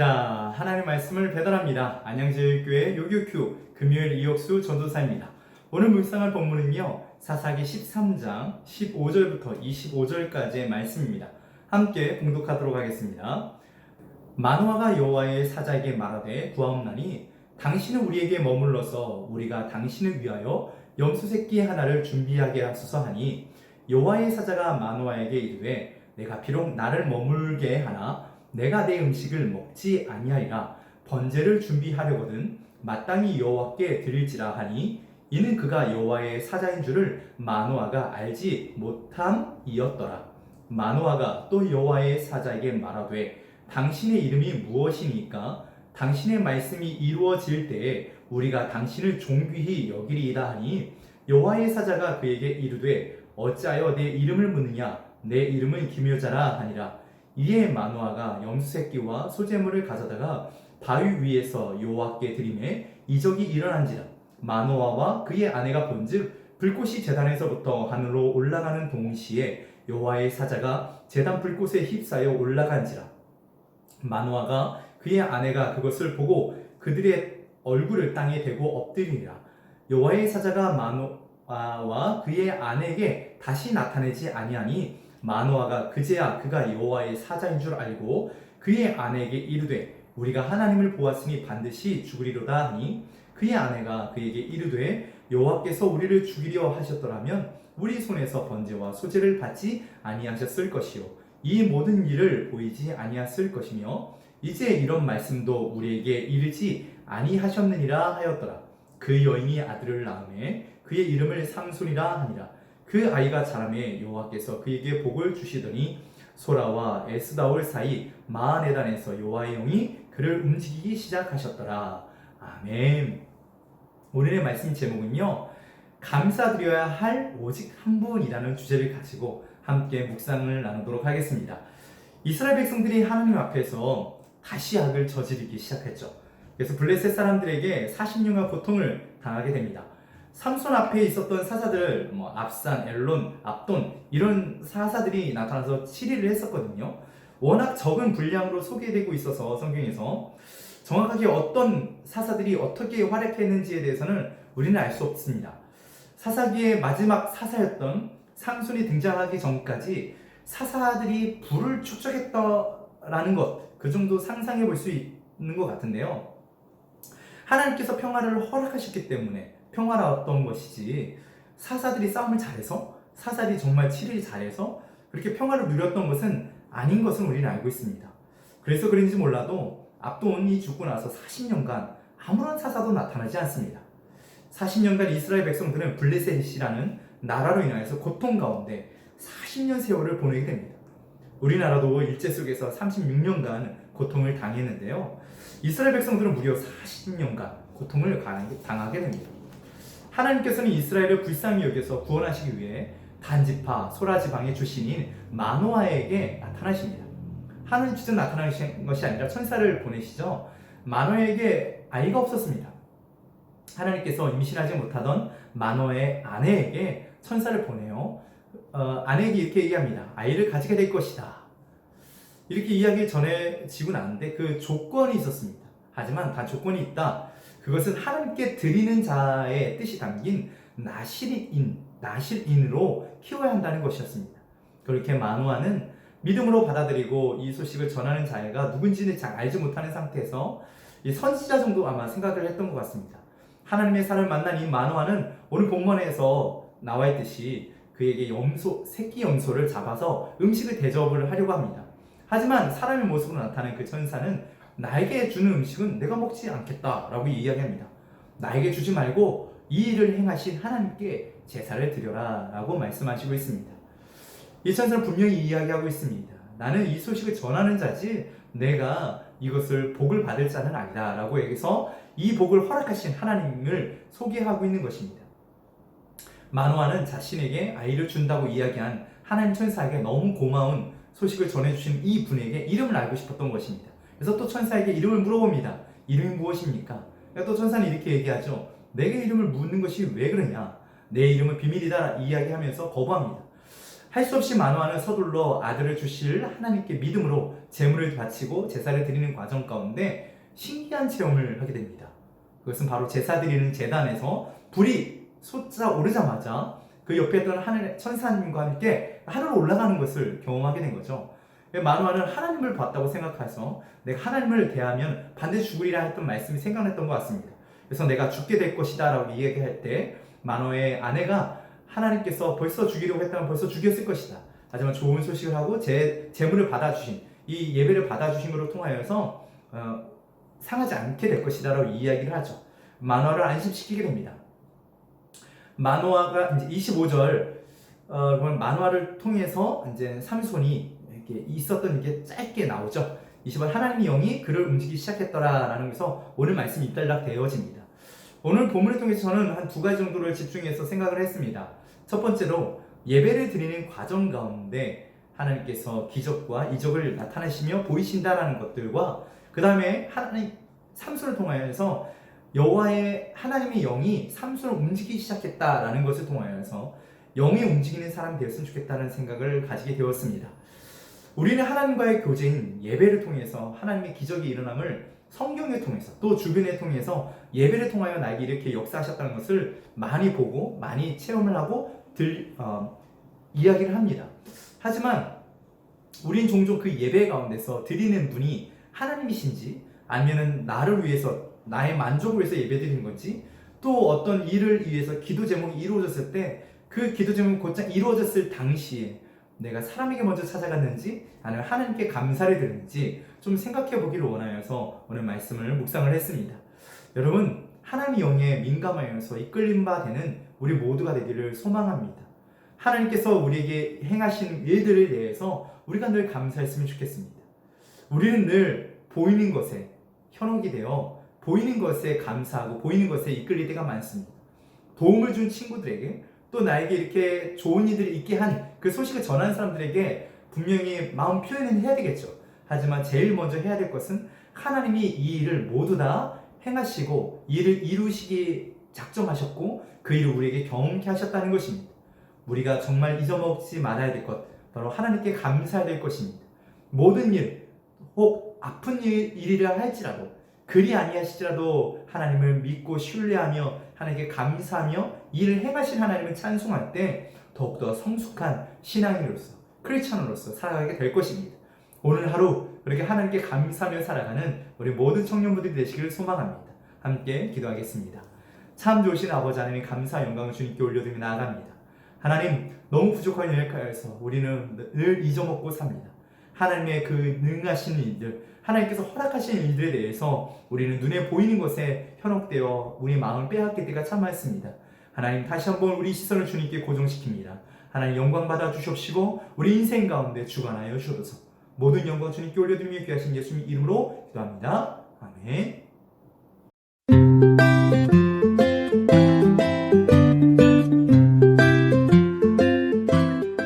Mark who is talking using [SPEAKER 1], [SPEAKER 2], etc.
[SPEAKER 1] 반갑습니다. 하나님의 말씀을 배달합니다. 안양제일교회 요교큐 금요일 이옥수 전도사입니다. 오늘 묵상할 본문은요, 사사기 13장 15절부터 25절까지의 말씀입니다. 함께 봉독하도록 하겠습니다. 마노아가 여호와의 사자에게 말하되 구하옵나니 당신은 우리에게 머물러서 우리가 당신을 위하여 염소 새끼 하나를 준비하게 하소서 하니, 여호와의 사자가 마노아에게 이르되 내가 비록 나를 머물게 하나 내가 내 음식을 먹지 아니하리라. 번제를 준비하려거든 마땅히 여호와께 드릴지라 하니, 이는 그가 여호와의 사자인 줄을 마노아가 알지 못함이었더라. 마노아가 또 여호와의 사자에게 말하되 당신의 이름이 무엇이니까 당신의 말씀이 이루어질 때에 우리가 당신을 존귀히 여기리이다 하니, 여호와의 사자가 그에게 이르되 어찌하여 내 이름을 묻느냐, 내 이름은 기묘자라 하니라. 이에 마노아가 염소새끼와 소제물을 가져다가 바위 위에서 여호와께 드리매 이적이 일어난지라. 마노아와 그의 아내가 본즉 불꽃이 제단에서부터 하늘로 올라가는 동시에 여호와의 사자가 제단 불꽃에 휩싸여 올라간지라. 마노아가 그의 아내가 그것을 보고 그들의 얼굴을 땅에 대고 엎드리니라. 여호와의 사자가 마노아와 그의 아내에게 다시 나타내지 아니하니, 마노아가 그제야 그가 여호와의 사자인 줄 알고 그의 아내에게 이르되 우리가 하나님을 보았으니 반드시 죽으리로다 하니, 그의 아내가 그에게 이르되 여호와께서 우리를 죽이려 하셨더라면 우리 손에서 번제와 소제를 받지 아니하셨을 것이요 이 모든 일을 보이지 아니하였을 것이며, 이제 이런 말씀도 우리에게 이르지 아니하셨느니라 하였더라. 그 여인이 아들을 낳음에 그의 이름을 삼손이라 하니라. 그 아이가 자라매 여호와께서 그에게 복을 주시더니 소라와 에스다올 사이 마하네단에서 여호와의 영이 그를 움직이기 시작하셨더라. 아멘. 오늘의 말씀 제목은요, 감사드려야 할 오직 한 분이라는 주제를 가지고 함께 묵상을 나누도록 하겠습니다. 이스라엘 백성들이 하나님 앞에서 다시 악을 저지르기 시작했죠. 그래서 블레셋 사람들에게 40년간 고통을 당하게 됩니다. 삼손 앞에 있었던 사사들, 압산, 엘론, 압돈 이런 사사들이 나타나서 치리를 했었거든요. 워낙 적은 분량으로 소개되고 있어서 성경에서 정확하게 어떤 사사들이 어떻게 활약했는지에 대해서는 우리는 알 수 없습니다. 사사기의 마지막 사사였던 삼손이 등장하기 전까지 사사들이 불을 축적했다라는 것, 그 정도 상상해 볼 수 있는 것 같은데요. 하나님께서 평화를 허락하셨기 때문에 평화로웠던 것이지, 사사들이 싸움을 잘해서, 사사들이 정말 치리를 잘해서 그렇게 평화를 누렸던 것은 아닌 것은 우리는 알고 있습니다. 그래서 그런지 몰라도 압돈이 죽고 나서 40년간 아무런 사사도 나타나지 않습니다. 40년간 이스라엘 백성들은 블레셋이라는 나라로 인하여서 고통 가운데 40년 세월을 보내게 됩니다. 우리나라도 일제 속에서 36년간 고통을 당했는데요. 이스라엘 백성들은 무려 40년간 고통을 당하게 됩니다. 하나님께서는 이스라엘을 불쌍히 여겨서 구원하시기 위해 단지파 소라 지방의 출신인 마노아에게 나타나십니다. 하나님 직접 나타나신 것이 아니라 천사를 보내시죠. 마노아에게 아이가 없었습니다. 하나님께서 임신하지 못하던 마노아의 아내에게 천사를 보내요. 아내에게 이렇게 얘기합니다. 아이를 가지게 될 것이다. 이렇게 이야기를 전해지고 나는데 그 조건이 있었습니다. 하지만 단 조건이 있다. 그것은 하나님께 드리는 자의 뜻이 담긴 나실인으로 키워야 한다는 것이었습니다. 그렇게 마노아는 믿음으로 받아들이고 이 소식을 전하는 자가 누군지는 잘 알지 못하는 상태에서 선지자 정도 아마 생각을 했던 것 같습니다. 하나님의 사람을 만난 이 마노아는 오늘 본문에서 나와 있듯이 그에게 새끼 염소를 잡아서 음식을 대접을 하려고 합니다. 하지만 사람의 모습으로 나타난 그 천사는 나에게 주는 음식은 내가 먹지 않겠다라고 이야기합니다. 나에게 주지 말고 이 일을 행하신 하나님께 제사를 드려라 라고 말씀하시고 있습니다. 이 천사는 분명히 이야기하고 있습니다. 나는 이 소식을 전하는 자지 내가 이것을 복을 받을 자는 아니다 라고 여기서 이 복을 허락하신 하나님을 소개하고 있는 것입니다. 마노아는 자신에게 아이를 준다고 이야기한 하나님 천사에게 너무 고마운 소식을 전해주신 이 분에게 이름을 알고 싶었던 것입니다. 그래서 또 천사에게 이름을 물어봅니다. 이름이 무엇입니까? 또 천사는 이렇게 얘기하죠. 내게 이름을 묻는 것이 왜 그러냐? 내 이름은 비밀이다 이야기하면서 거부합니다. 할 수 없이 마노아는 서둘러 아들을 주실 하나님께 믿음으로 제물을 바치고 제사를 드리는 과정 가운데 신기한 체험을 하게 됩니다. 그것은 바로 제사 드리는 제단에서 불이 솟아 오르자마자 그 옆에 있던 하늘 천사님과 함께 하늘로 올라가는 것을 경험하게 된 거죠. 마노아는 하나님을 봤다고 생각해서 내가 하나님을 대하면 반드시 죽으리라 했던 말씀이 생각났던 것 같습니다. 그래서 내가 죽게 될 것이다 라고 이야기할 때 마노아의 아내가 하나님께서 벌써 죽이려고 했다면 벌써 죽였을 것이다. 하지만 좋은 소식을 하고 제물을 받아주신 이 예배를 받아주심으로 통하여서 상하지 않게 될 것이다 라고 이야기를 하죠. 마노아를 안심시키게 됩니다. 마노아가 이제 25절 마노아를 통해서 이제 삼손이 이렇게 있었던 게 짧게 나오죠. 20절 하나님의 영이 그를 움직이기 시작했더라라는 것에서 오늘 말씀이 잎달락 되어집니다. 오늘 본문을 통해서 저는 한 2가지 정도를 집중해서 생각을 했습니다. 첫 번째로 예배를 드리는 과정 가운데 하나님께서 기적과 이적을 나타내시며 보이신다라는 것들과 그 다음에 하나님 삼손을 통하여서 여호와의 하나님의 영이 삼손을 움직이기 시작했다라는 것을 통하여서 영이 움직이는 사람이 되었으면 좋겠다는 생각을 가지게 되었습니다. 우리는 하나님과의 교제인 예배를 통해서 하나님의 기적이 일어남을 성경을 통해서 또 주변을 통해서 예배를 통하여 나에게 이렇게 역사하셨다는 것을 많이 보고 많이 체험을 하고 이야기를 합니다. 하지만 우린 종종 그 예배 가운데서 드리는 분이 하나님이신지 아니면 나를 위해서 나의 만족을 위해서 예배드리는 건지 또 어떤 일을 위해서 기도 제목이 이루어졌을 때 그 기도 제목이 곧장 이루어졌을 당시에 내가 사람에게 먼저 찾아갔는지 아니면 하나님께 감사를 드렸는지 좀 생각해 보기를 원하여서 오늘 말씀을 묵상을 했습니다. 여러분 하나님의 영에 민감하여서 이끌림 바 되는 우리 모두가 되기를 소망합니다. 하나님께서 우리에게 행하신 일들에 대해서 우리가 늘 감사했으면 좋겠습니다. 우리는 늘 보이는 것에 현혹이 되어 보이는 것에 감사하고 보이는 것에 이끌릴 때가 많습니다. 도움을 준 친구들에게 또 나에게 이렇게 좋은 일들이 있게 한 그 소식을 전하는 사람들에게 분명히 마음 표현은 해야 되겠죠. 하지만 제일 먼저 해야 될 것은 하나님이 이 일을 모두 다 행하시고 이를 이루시기 작정하셨고 그 일을 우리에게 경험케 하셨다는 것입니다. 우리가 정말 잊어먹지 말아야 될 것 바로 하나님께 감사해야 될 것입니다. 모든 일, 혹 아픈 일이라 할지라도 그리 아니하시더라도 하나님을 믿고 신뢰하며 하나님께 감사하며 일을 행하신 하나님을 찬송할 때 더욱더 성숙한 신앙인으로서 크리스찬으로서 살아가게 될 것입니다. 오늘 하루 그렇게 하나님께 감사하며 살아가는 우리 모든 청년분들이 되시기를 소망합니다. 함께 기도하겠습니다. 참 좋으신 아버지 하나님 감사 영광을 주님께 올려드리며 나아갑니다. 하나님 너무 부족한 일까에서 우리는 늘 잊어먹고 삽니다. 하나님의 그 능하신 일들 하나님께서 허락하신 일들에 대해서 우리는 눈에 보이는 것에 현혹되어 우리 마음을 빼앗길 때가 참 많습니다. 하나님 다시 한번 우리 시선을 주님께 고정시킵니다. 하나님 영광 받아 주시옵시고 우리 인생 가운데 주관하여 주옵소서. 모든 영광 주님께 올려드리며 귀하신 예수님 이름으로 기도합니다. 아멘.